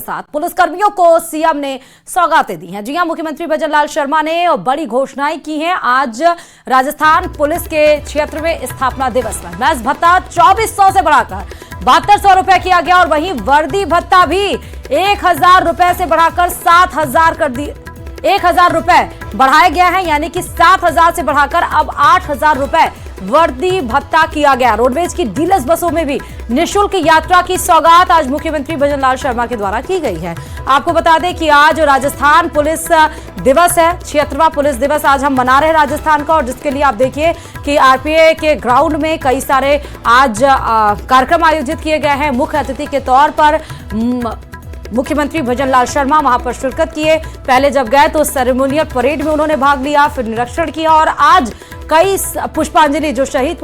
साथ पुलिसकर्मियों को सीएम ने सौगातें दी हैं। जी हां, मुख्यमंत्री भजनलाल शर्मा ने बड़ी घोषणाएं की हैं। आज राजस्थान पुलिस के 76वें स्थापना दिवस पर मैस भत्ता 2400 से बढ़ाकर 7200 रुपए किया गया और वहीं वर्दी भत्ता भी 1000 रुपए से बढ़ाकर 7000 कर दिए। 1000 रुपए बढ़ाया गया है, यानी कि 7000 से बढ़ाकर अब 8000 रुपए वर्दी भत्ता किया गया। रोडवेज की डीलक्स बसों में भी निःशुल्क यात्रा की सौगात आज मुख्यमंत्री भजनलाल शर्मा के द्वारा की गई है। आपको बता दें कि आज राजस्थान पुलिस दिवस है, 76वां पुलिस दिवस आज हम मना रहे हैं राजस्थान का, और जिसके लिए आप देखिए कि आरपीए के ग्राउंड में कई सारे आज कार्यक्रम आयोजित किए गए हैं। मुख्य अतिथि के तौर पर मुख्यमंत्री भजनलाल शर्मा वहां पर शिरकत किए। पहले जब गए तो सेरेमोनियल परेड में उन्होंने भाग लिया, फिर निरीक्षण किया और आज कई पुष्पांजलि, जो शहीद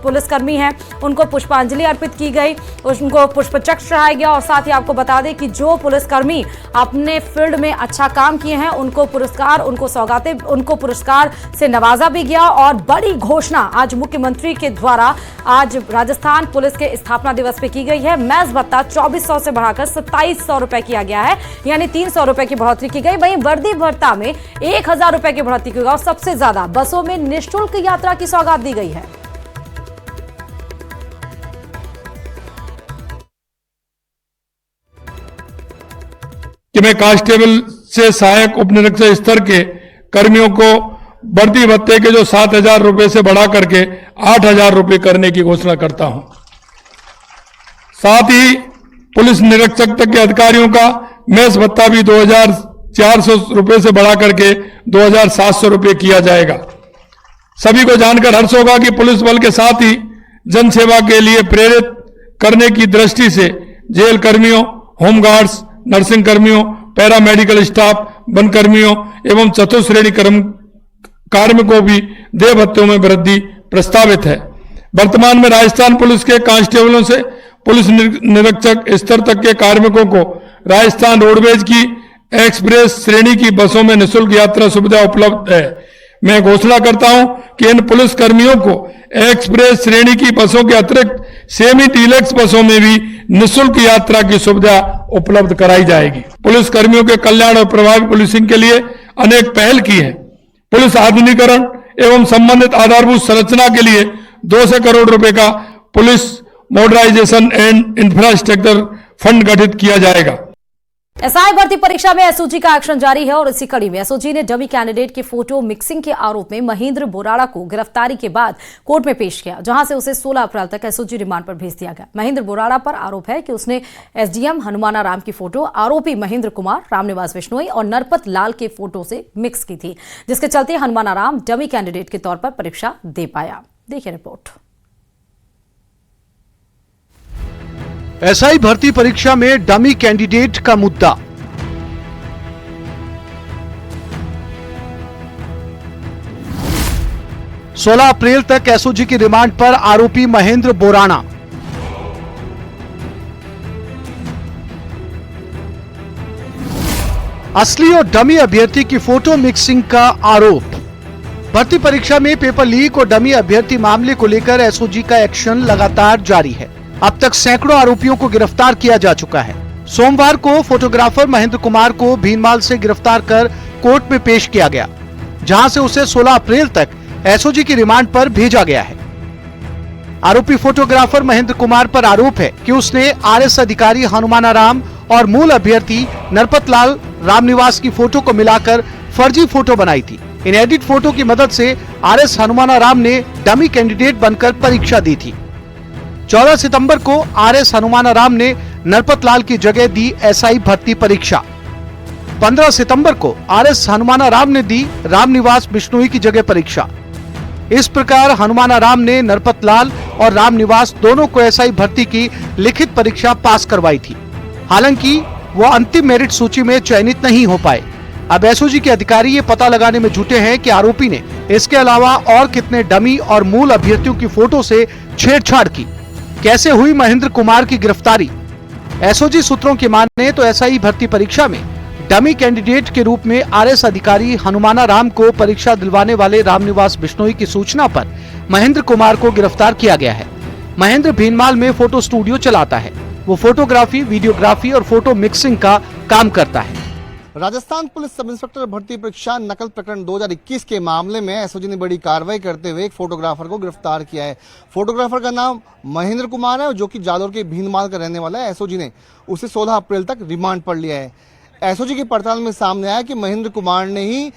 पुलिसकर्मी हैं उनको पुष्पांजलि अर्पित की गई, उनको पुष्पचक्र चढ़ाया गया। और साथ ही आपको बता दें कि जो पुलिसकर्मी अपने फील्ड में अच्छा काम किए हैं उनको पुरस्कार, उनको सौगातें, उनको पुरस्कार से नवाजा भी गया। और बड़ी घोषणा आज मुख्यमंत्री के द्वारा आज राजस्थान पुलिस के स्थापना दिवस पे की गई है। मैस भत्ता 2400 से बढ़ाकर 2700 रुपए किया गया है, यानी 300 रुपए की बढ़ोतरी की गई। वहीं वर्दी भत्ता में 1000 रुपए की बढ़ोतरी की गई और सबसे ज्यादा बसों में निःशुल्क यात्रा की सौगात दी गई है। कि मैं कांस्टेबल से सहायक उप निरीक्षक स्तर के कर्मियों को वर्दी भत्ते के जो 7000 रुपए से बढ़ा करके 8000 रुपए करने की घोषणा करता हूं। साथ ही पुलिस निरीक्षक तक के अधिकारियों का मेस भत्ता भी 2400 रुपए से बढ़ा करके 2700 रुपए किया जाएगा। सभी को जानकर हर्ष होगा कि पुलिस बल के साथ ही जनसेवा के लिए प्रेरित करने की दृष्टि से जेल कर्मियों, होमगार्ड्स, नर्सिंग कर्मियों, पैरामेडिकल स्टाफ, वन कर्मियों एवं चतुर्श्रेणी कार्मिकों भी देय भत्तों में वृद्धि प्रस्तावित है। वर्तमान में राजस्थान पुलिस के कांस्टेबलों से पुलिस निरीक्षक स्तर तक के कार्मिकों को राजस्थान रोडवेज की एक्सप्रेस श्रेणी की बसों में निःशुल्क यात्रा सुविधा उपलब्ध है। मैं घोषणा करता हूं कि इन पुलिस कर्मियों को एक्सप्रेस श्रेणी की बसों के अतिरिक्त सेमी डीलक्स बसों में भी निःशुल्क यात्रा की सुविधा उपलब्ध कराई जाएगी। पुलिस कर्मियों के कल्याण और प्रभावी पुलिसिंग के लिए अनेक पहल की है। पुलिस आधुनिकीकरण एवं संबंधित आधारभूत संरचना के लिए 200 करोड़ रुपए का police modernisation and infrastructure fund गठित किया जाएगा। एसआई भर्ती परीक्षा में एसओजी का एक्शन जारी है और इसी कड़ी में एसओजी ने डमी कैंडिडेट की फोटो मिक्सिंग के आरोप में महेंद्र बोराड़ा को गिरफ्तारी के बाद कोर्ट में पेश किया, जहां से उसे 16 अप्रैल तक एसओजी रिमांड पर भेज दिया गया। महेंद्र बोराड़ा पर आरोप है कि उसने एसडीएम हनुमानाराम की फोटो आरोपी महेंद्र कुमार, रामनिवास बिश्नोई और नरपत लाल के फोटो से मिक्स की थी, जिसके चलते हनुमानाराम डमी कैंडिडेट के तौर पर परीक्षा दे पाया। देखिए रिपोर्ट। एसआई भर्ती परीक्षा में डमी कैंडिडेट का मुद्दा। सोलह अप्रैल तक एसओजी की रिमांड पर आरोपी महेंद्र बोराड़ा। असली और डमी अभ्यर्थी की फोटो मिक्सिंग का आरोप। भर्ती परीक्षा में पेपर लीक और डमी अभ्यर्थी मामले को लेकर एसओजी का एक्शन लगातार जारी है। अब तक सैकड़ों आरोपियों को गिरफ्तार किया जा चुका है। सोमवार को फोटोग्राफर महेंद्र कुमार को भीनमाल से गिरफ्तार कर कोर्ट में पेश किया गया, जहां से उसे 16 अप्रैल तक एसओजी की रिमांड पर भेजा गया है। आरोपी फोटोग्राफर महेंद्र कुमार पर आरोप है कि उसने आरएस अधिकारी हनुमानाराम और मूल अभ्यर्थी नरपत लाल रामनिवास की फोटो को मिलाकर फर्जी फोटो बनाई थी। इन एडिट फोटो की मदद से आरएस हनुमानाराम ने डमी कैंडिडेट बनकर परीक्षा दी थी। 14 सितंबर को आरएस हनुमानाराम ने नरपत लाल की जगह दी एसआई भर्ती परीक्षा। 15 सितंबर को आरएस हनुमानाराम ने दी रामनिवास बिश्नोई की जगह परीक्षा। इस प्रकार हनुमानाराम ने नरपत लाल और रामनिवास दोनों को एसआई भर्ती की लिखित परीक्षा पास करवाई थी। हालांकि वो अंतिम मेरिट सूची में चयनित नहीं हो पाए। अब एसओजी के अधिकारी ये पता लगाने में जुटे हैं कि आरोपी ने इसके अलावा और कितने डमी और मूल अभ्यर्थियों की फोटो से छेड़छाड़ की। कैसे हुई महेंद्र कुमार की गिरफ्तारी? एसओजी सूत्रों की माने तो एसआई भर्ती परीक्षा में डमी कैंडिडेट के रूप में आरएस अधिकारी हनुमानाराम को परीक्षा दिलवाने वाले रामनिवास बिश्नोई की सूचना पर महेंद्र कुमार को गिरफ्तार किया गया है। महेंद्र भीनमाल में फोटो स्टूडियो चलाता है। वो फोटोग्राफी, वीडियोग्राफी और फोटो मिक्सिंग का काम करता है। राजस्थान पुलिस सब इंस्पेक्टर भर्ती परीक्षा नकल प्रकरण 2021 के मामले में एसओजी ने बड़ी कार्रवाई करते हुए एक फोटोग्राफर को गिरफ्तार किया है। फोटोग्राफर का नाम महेंद्र कुमार है, जो कि जालोर के भीनमाल का रहने वाला है। एसओजी ने उसे 16 अप्रैल तक रिमांड पर लिया है। एसओजी की पड़ताल में सामने आया कि महेंद्र कुमार ने ही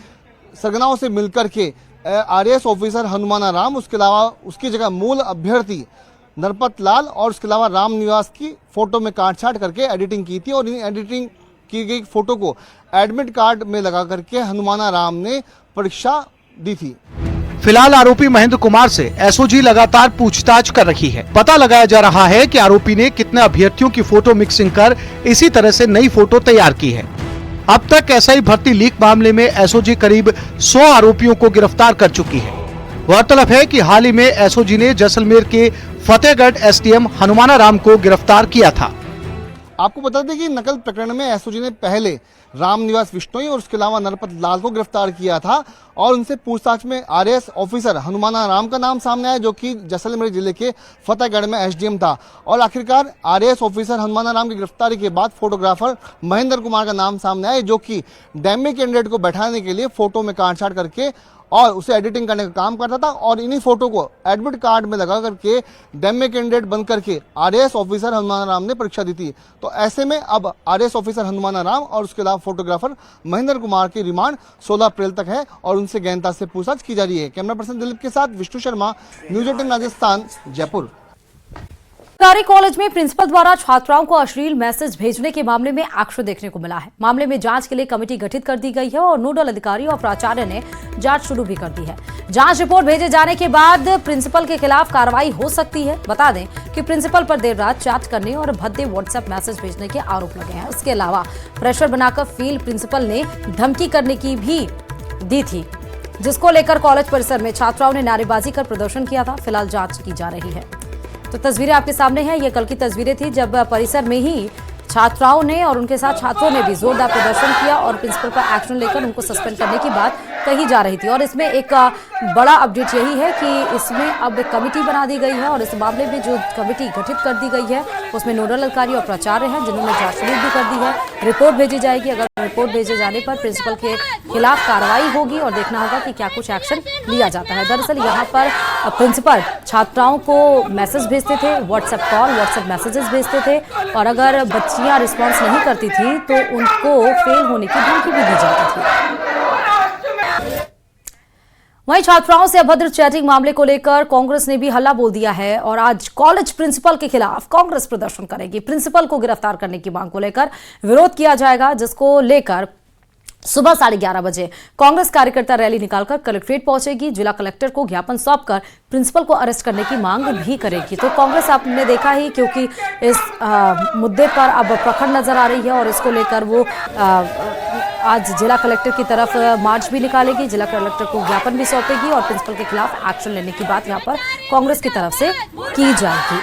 सरगनाओं से मिलकर के आरएएस ऑफिसर हनुमाना राम, उसके अलावा उसकी जगह मूल अभ्यर्थी नरपत लाल और उसके अलावा राम निवास की फोटो में काट-छाट करके एडिटिंग की थी और इन एडिटिंग की गई फोटो को एडमिट कार्ड में लगा करके हनुमाना राम ने परीक्षा दी थी। फिलहाल आरोपी महेंद्र कुमार से एसओजी लगातार पूछताछ कर रही है। पता लगाया जा रहा है कि आरोपी ने कितने अभ्यर्थियों की फोटो मिक्सिंग कर इसी तरह से नई फोटो तैयार की है। अब तक एसआई भर्ती लीक मामले में एसओजी करीब 100 आरोपियों को गिरफ्तार कर चुकी है। गौरतलब है कि हाल ही में एसओजी ने जैसलमेर के फतेहगढ़ एसडीएम हनुमाना राम को गिरफ्तार किया था। आपको बता दें कि नकल प्रकरण में एसओजी ने पहले राम निवास विश्नोई और उसके अलावा नरपत लाल को गिरफ्तार किया था और उनसे पूछताछ में आरएएस ऑफिसर हनुमाना राम का नाम सामने आया, जो कि जैसलमेर जिले के फतेहगढ़ में एसडीएम था। और आखिरकार आरएएस ऑफिसर हनुमाना राम की गिरफ्तारी के बाद फोटोग्राफर महेंद्र कुमार का नाम सामने आया, जो कि डैमी कैंडिडेट को बैठाने के लिए फोटो में काट-छाट करके और उसे एडिटिंग करने का काम करता था और इन्हीं फोटो को एडमिट कार्ड में लगा करके डैमी कैंडिडेट बन करके आरएएस ऑफिसर हनुमाना राम ने परीक्षा दी थी। तो ऐसे में अब आरएएस ऑफिसर हनुमाना राम और उसके अलावा फोटोग्राफर महेंद्र कुमार की रिमांड 16 अप्रैल तक है और उनसे गहनता से पूछताछ की जा रही है। कैमरा पर्सन दिलीप के साथ विष्णु शर्मा, न्यूज 18 राजस्थान, जयपुर। सरकारी कॉलेज में प्रिंसिपल द्वारा छात्राओं को अश्लील मैसेज भेजने के मामले में एक्शन देखने को मिला है। मामले में जांच के लिए कमेटी गठित कर दी गई है और नोडल अधिकारी और प्राचार्य ने जांच शुरू भी कर दी है। जांच रिपोर्ट भेजे जाने के बाद प्रिंसिपल के खिलाफ कार्रवाई हो सकती है। बता दें कि प्रिंसिपल पर देर रात चैट करने और भद्दे व्हाट्सएप मैसेज भेजने के आरोप लगे हैं। उसके अलावा प्रेशर बनाकर फील्ड प्रिंसिपल ने धमकी करने की भी दी थी, जिसको लेकर कॉलेज परिसर में छात्राओं ने नारेबाजी कर प्रदर्शन किया था। फिलहाल जांच की जा रही है। तो तस्वीरें आपके सामने हैं। ये कल की तस्वीरें थी जब परिसर में ही छात्राओं ने और उनके साथ छात्रों ने भी जोरदार प्रदर्शन किया और प्रिंसिपल पर एक्शन लेकर उनको सस्पेंड करने की बात कही जा रही थी। और इसमें एक बड़ा अपडेट यही है कि इसमें अब कमेटी बना दी गई है और इस मामले में जो कमेटी गठित कर दी गई है उसमें नोडल अधिकारी और प्राचार्य हैं, जिन्होंने जांच शुरू भी कर दी है। रिपोर्ट भेजी जाएगी। अगर रिपोर्ट भेजे जाने पर प्रिंसिपल के खिलाफ कार्रवाई होगी और देखना होगा कि क्या कुछ एक्शन लिया जाता है। दरअसल यहाँ पर प्रिंसिपल छात्राओं को मैसेज भेजते थे, व्हाट्सएप कॉल, व्हाट्सएप मैसेजेस भेजते थे और अगर बच्चियां रिस्पॉन्स नहीं करती थी तो उनको फेल होने की धमकी भी दी जाती थी। वहीं छात्राओं से अभद्र चैटिंग मामले को लेकर कांग्रेस ने भी हल्ला बोल दिया है और आज कॉलेज प्रिंसिपल के खिलाफ कांग्रेस प्रदर्शन करेगी। प्रिंसिपल को गिरफ्तार करने की मांग को लेकर विरोध किया जाएगा, जिसको लेकर सुबह 11:30 बजे कांग्रेस कार्यकर्ता रैली निकालकर कलेक्ट्रेट पहुंचेगी। जिला कलेक्टर को ज्ञापन सौंपकर प्रिंसिपल को अरेस्ट करने की मांग भी करेगी। तो कांग्रेस आपने देखा ही, क्योंकि इस मुद्दे पर अब प्रखर नजर आ रही है और इसको लेकर वो आज जिला कलेक्टर की तरफ मार्च भी निकालेगी। जिला कलेक्टर को ज्ञापन भी सौंपेगी और प्रिंसिपल के खिलाफ एक्शन लेने की बात यहाँ पर कांग्रेस की तरफ से की जाएगी।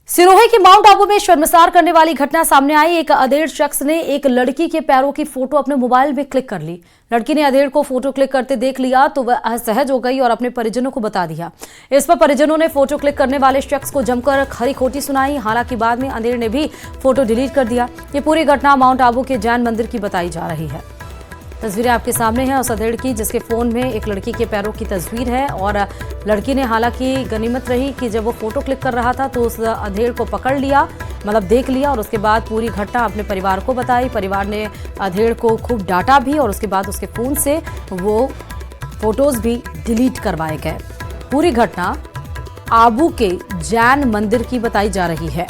सिरोही के माउंट आबू में शर्मसार करने वाली घटना सामने आई। एक अधेड़ शख्स ने एक लड़की के पैरों की फोटो अपने मोबाइल में क्लिक कर ली। लड़की ने अधेड़ को फोटो क्लिक करते देख लिया तो वह असहज हो गई और अपने परिजनों को बता दिया। इस पर परिजनों ने फोटो क्लिक करने वाले शख्स को जमकर खरी खोटी सुनाई। हालांकि बाद में अधेड़ ने भी फोटो डिलीट कर दिया। ये पूरी घटना माउंट आबू के जैन मंदिर की बताई जा रही है। तस्वीरें आपके सामने हैं उस अधेड़ की, जिसके फोन में एक लड़की के पैरों की तस्वीर है और लड़की ने हालांकि गनीमत रही कि जब वो फोटो क्लिक कर रहा था तो उस अधेड़ को पकड़ लिया, मतलब देख लिया और उसके बाद पूरी घटना अपने परिवार को बताई। परिवार ने अधेड़ को खूब डांटा भी और उसके बाद उसके फोन से वो फोटोज भी डिलीट करवाए गए। पूरी घटना आबू के जैन मंदिर की बताई जा रही है।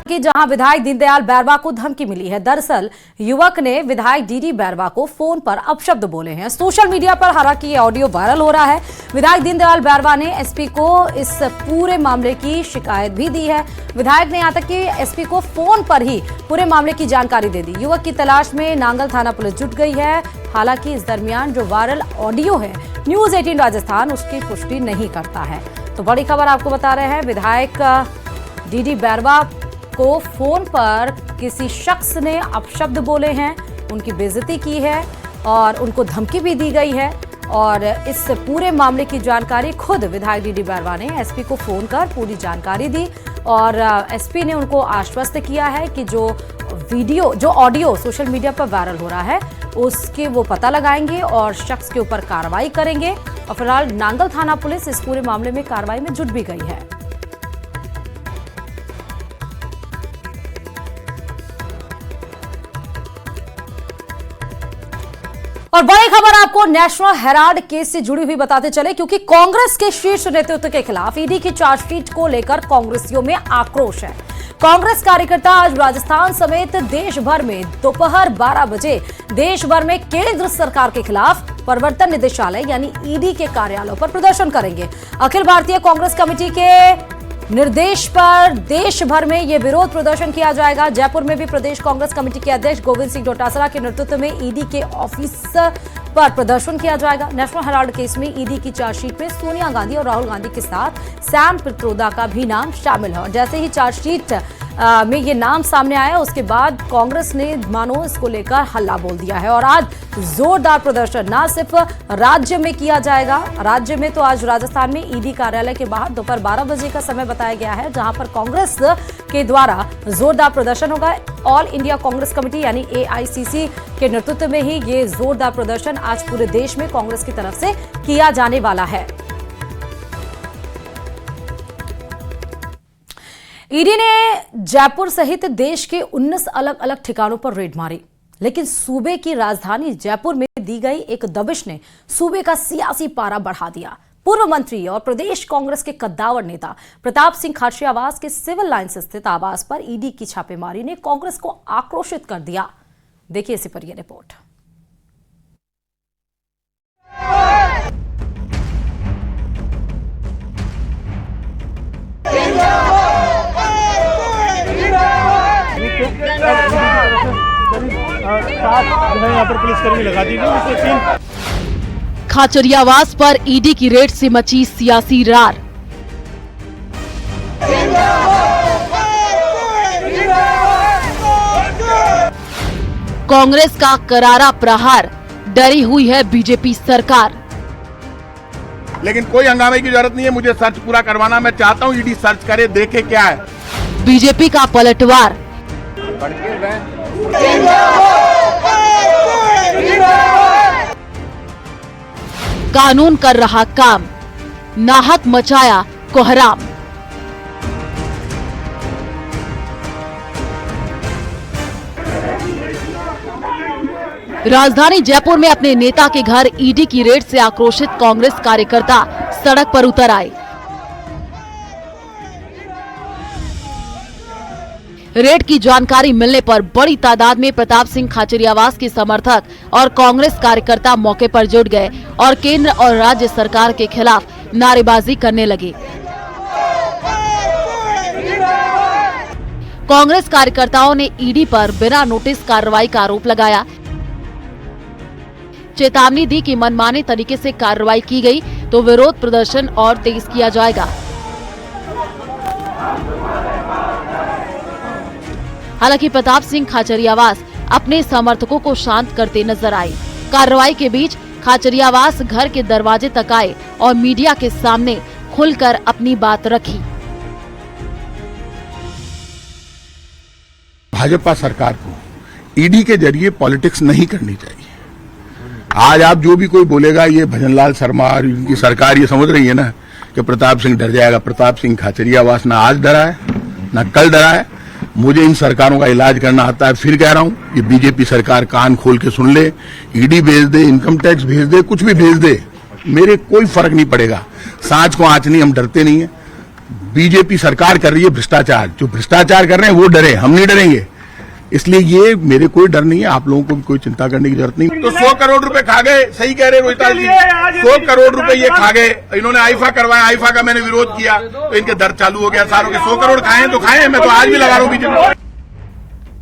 कि जहां विधायक दीनदयाल बैरवा को धमकी मिली है। दरअसल युवक ने विधायक डीडी बैरवा को फोन पर अपशब्द बोले हैं। सोशल मीडिया पर हालांकि ये ऑडियो वायरल हो रहा है। विधायक दीनदयाल बैरवा ने एसपी को इस पूरे मामले की शिकायत भी दी है। विधायक ने यहां तक कि एसपी को फोन पर ही पूरे मामले की जानकारी दे दी। युवक की तलाश में नांगल थाना पुलिस जुट गई है। हालांकि इस दरमियान जो वायरल ऑडियो है, न्यूज 18 राजस्थान उसकी पुष्टि नहीं करता है। तो बड़ी खबर आपको बता रहे हैं, विधायक डीडी बैरवा को फोन पर किसी शख्स ने अपशब्द बोले हैं, उनकी बेइज्जती की है और उनको धमकी भी दी गई है। और इस पूरे मामले की जानकारी खुद विधायक डीडी बैरवा ने एसपी को फोन कर पूरी जानकारी दी और एसपी ने उनको आश्वस्त किया है कि जो ऑडियो सोशल मीडिया पर वायरल हो रहा है उसके वो पता लगाएंगे और शख्स के ऊपर कार्रवाई करेंगे। और फिलहाल नांगल थाना पुलिस इस पूरे मामले में कार्रवाई में जुट भी गई है। और बड़ी खबर आपको नेशनल हेराल्ड केस से जुड़ी हुई बताते चले, क्योंकि कांग्रेस के शीर्ष नेतृत्व के खिलाफ ईडी की चार्जशीट को लेकर कांग्रेसियों में आक्रोश है। कांग्रेस कार्यकर्ता आज राजस्थान समेत देश भर में दोपहर 12 बजे देश भर में केंद्र सरकार के खिलाफ प्रवर्तन निदेशालय यानी ईडी के कार्यालयों पर प्रदर्शन करेंगे। अखिल भारतीय कांग्रेस कमेटी के निर्देश पर देश भर में यह विरोध प्रदर्शन किया जाएगा। जयपुर में भी प्रदेश कांग्रेस कमेटी के अध्यक्ष गोविंद सिंह डोटासरा के नेतृत्व में ईडी के ऑफिस पर प्रदर्शन किया जाएगा। नेशनल हेराल्ड केस में ईडी की चार्जशीट में सोनिया गांधी और राहुल गांधी के साथ सैम पित्रोदा का भी नाम शामिल है। और जैसे ही चार्जशीट में ये नाम सामने आया उसके बाद कांग्रेस ने मानो इसको लेकर हल्ला बोल दिया है। और आज जोरदार प्रदर्शन ना सिर्फ राज्य में किया जाएगा, राज्य में तो आज राजस्थान में ईडी कार्यालय के बाहर दोपहर 12 बजे का समय बताया गया है, जहां पर कांग्रेस के द्वारा जोरदार प्रदर्शन होगा। ऑल इंडिया कांग्रेस कमेटी यानी एआईसीसी के नेतृत्व में ही ये जोरदार प्रदर्शन आज पूरे देश में कांग्रेस की तरफ से किया जाने वाला है। ईडी ने जयपुर सहित देश के 19 अलग अलग ठिकानों पर रेड मारी, लेकिन सूबे की राजधानी जयपुर में दी गई एक दबिश ने सूबे का सियासी पारा बढ़ा दिया। पूर्व मंत्री और प्रदेश कांग्रेस के कद्दावर नेता प्रताप सिंह खाचरियावास के सिविल लाइंस स्थित आवास पर ईडी की छापेमारी ने कांग्रेस को आक्रोशित कर दिया। देखिए इसी पर यह रिपोर्ट। यहाँ पर पुलिसकर्मी लगा दी गई। खाचरियावास पर ईडी की रेड से मची सियासी रार। कांग्रेस का करारा प्रहार, डरी हुई है बीजेपी सरकार। लेकिन कोई हंगामे की जरूरत नहीं है, मुझे सर्च पूरा करवाना, मैं चाहता हूँ ईडी सर्च करे, देखे क्या है। बीजेपी का पलटवार, कानून कर रहा काम, नाहक मचाया कोहराम। राजधानी जयपुर में अपने नेता के घर ईडी की रेड से आक्रोशित कांग्रेस कार्यकर्ता सड़क पर उतर आए। रेड की जानकारी मिलने पर बड़ी तादाद में प्रताप सिंह खाचरियावास के समर्थक और कांग्रेस कार्यकर्ता मौके पर जुट गए और केंद्र और राज्य सरकार के खिलाफ नारेबाजी करने लगे। कांग्रेस कार्यकर्ताओं ने ईडी पर बिना नोटिस कार्रवाई का आरोप लगाया। चेतावनी दी कि मनमाने तरीके से कार्रवाई की गई तो विरोध प्रदर्शन और तेज किया जाएगा। हालांकि प्रताप सिंह खाचरियावास अपने समर्थकों को शांत करते नजर आए। कार्रवाई के बीच खाचरियावास घर के दरवाजे तक आए और मीडिया के सामने खुलकर अपनी बात रखी। भाजपा सरकार को ईडी के जरिए पॉलिटिक्स नहीं करनी चाहिए। आज आप जो भी कोई बोलेगा, ये भजनलाल शर्मा और इनकी सरकार ये समझ रही है ना कि प्रताप सिंह डर जाएगा। प्रताप सिंह खाचरियावास ना आज डरा है ना कल डरा है। मुझे इन सरकारों का इलाज करना आता है। फिर कह रहा हूं, ये बीजेपी सरकार कान खोल के सुन ले, ईडी भेज दे, इनकम टैक्स भेज दे, कुछ भी भेज दे, मेरे कोई फर्क नहीं पड़ेगा। सांच को आंच नहीं, हम डरते नहीं है। बीजेपी सरकार कर रही है भ्रष्टाचार, जो भ्रष्टाचार कर रहे हैं वो डरे, हम नहीं डरेंगे। इसलिए ये मेरे कोई डर नहीं है, आप लोगों को भी कोई चिंता करने की जरूरत नहीं। तो 100 करोड़ रुपए खा गए, सही कह रहे रोहिताल जी, 100 करोड़ रुपए ये खा गए। इन्होंने आईफा करवाया, आईफा का मैंने विरोध किया तो इनके दर्द चालू हो गया सारों के। 100 करोड़ खाए तो खाए, मैं तो आज भी लगा रहा हूँ बीजेपी।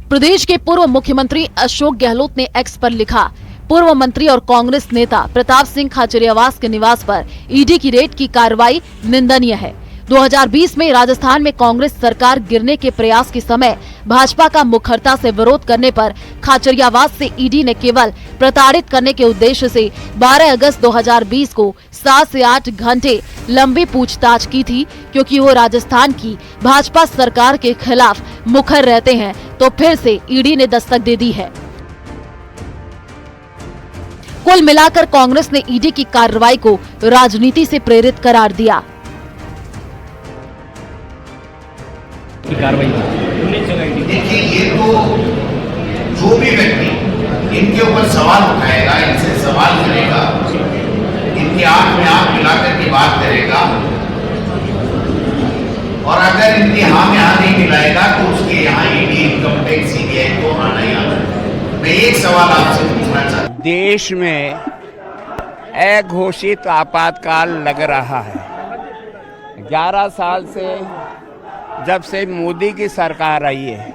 प्रदेश के पूर्व मुख्यमंत्री अशोक गहलोत ने एक्स पर लिखा, पूर्व मंत्री और कांग्रेस नेता प्रताप सिंह खाचरियावास के निवास पर ईडी की रेड की कार्रवाई निंदनीय है। 2020 में राजस्थान में कांग्रेस सरकार गिरने के प्रयास के समय भाजपा का मुखरता से विरोध करने पर खाचरियावास से ईडी ने केवल प्रताड़ित करने के उद्देश्य से 12 अगस्त 2020 को 7 से 8 घंटे लंबी पूछताछ की थी, क्योंकि वो राजस्थान की भाजपा सरकार के खिलाफ मुखर रहते हैं। तो फिर से ईडी ने दस्तक दे दी है। कुल मिलाकर कांग्रेस ने ईडी की कार्रवाई को राजनीति से प्रेरित करार दिया। देखिए, ये तो जो भी व्यक्ति इनके ऊपर सवाल उठाएगा, इनसे सवाल करेगा, इनकी आंख में आंख मिलाकर के बात करेगा और अगर इनकी हाँ में हाँ नहीं मिलाएगा तो उसके यहाँ ईडी, इनकम टैक्स, सीबीआई को आना ही आना है। मैं एक सवाल आपसे पूछना चाहता हूँ। देश में अघोषित आपातकाल लग रहा है। 11 साल से जब से मोदी की सरकार आई है,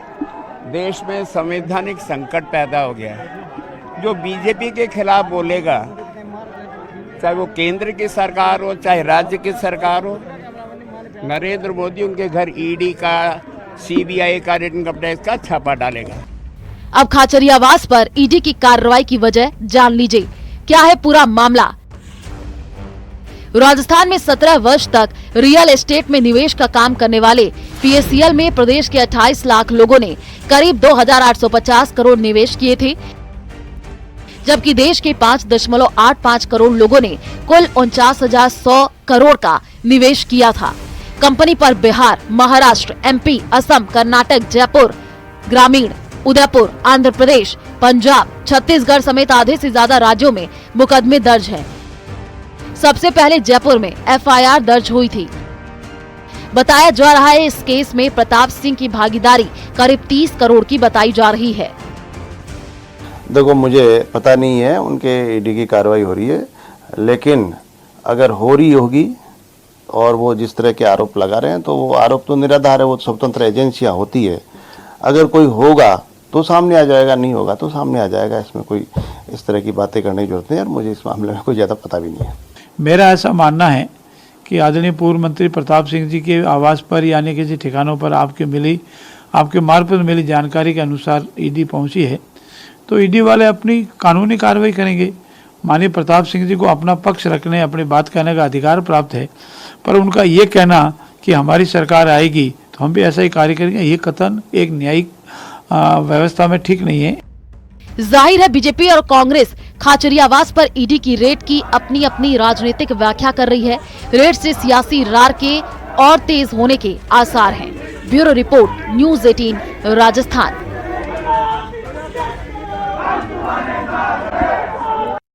देश में संवैधानिक संकट पैदा हो गया है। जो बीजेपी के खिलाफ बोलेगा, चाहे वो केंद्र की सरकार हो चाहे राज्य की सरकार हो, नरेंद्र मोदी उनके घर ईडी का, सीबीआई का, इनकम टैक्स का छापा डालेगा। अब खाचरियावास पर ईडी की कार्रवाई की वजह जान लीजिए, क्या है पूरा मामला। राजस्थान में 17 वर्ष तक रियल एस्टेट में निवेश का काम करने वाले पीएससीएल में प्रदेश के 28 लाख लोगों ने करीब 2,850 करोड़ निवेश किए थे, जबकि देश के 5.85 करोड़ लोगों ने कुल 49,100 करोड़ का निवेश किया था। कंपनी पर बिहार, महाराष्ट्र, एमपी, असम, कर्नाटक, जयपुर ग्रामीण, उदयपुर, आंध्र प्रदेश, पंजाब, छत्तीसगढ़ समेत आधे से ज्यादा राज्यों में मुकदमे दर्ज हैं। सबसे पहले जयपुर में एफआईआर दर्ज हुई थी। बताया जा रहा है इस केस में प्रताप सिंह की भागीदारी करीब 30 करोड़ की बताई जा रही है। देखो, मुझे पता नहीं है उनके ईडी की कार्रवाई हो रही है, लेकिन अगर हो रही होगी और वो जिस तरह के आरोप लगा रहे हैं तो वो आरोप तो निराधार है, वो स्वतंत्र एजेंसियां होती है। अगर कोई होगा तो सामने आ जाएगा, नहीं होगा तो सामने आ जाएगा। इसमें कोई इस तरह की बातें करने की जरूरत नहीं है और मुझे इस मामले में कोई ज़्यादा पता भी नहीं है। मेरा ऐसा मानना है कि आदरणीय पूर्व मंत्री प्रताप सिंह जी के आवास पर यानी किसी ठिकानों पर आपके मार्फत मिली जानकारी के अनुसार ईडी पहुंची है, तो ईडी वाले अपनी कानूनी कार्रवाई करेंगे। माननीय प्रताप सिंह जी को अपना पक्ष रखने, अपनी बात कहने का अधिकार प्राप्त है, पर उनका ये कहना कि हमारी सरकार आएगी तो हम भी ऐसा ही कार्य करेंगे, ये कथन एक न्यायिक व्यवस्था में ठीक नहीं है। जाहिर है बीजेपी और कांग्रेस खाचरियावास पर ईडी की रेड की अपनी अपनी राजनीतिक व्याख्या कर रही है। रेड से सियासी रार के और तेज होने के आसार हैं। Bureau report, news 18 Rajasthan.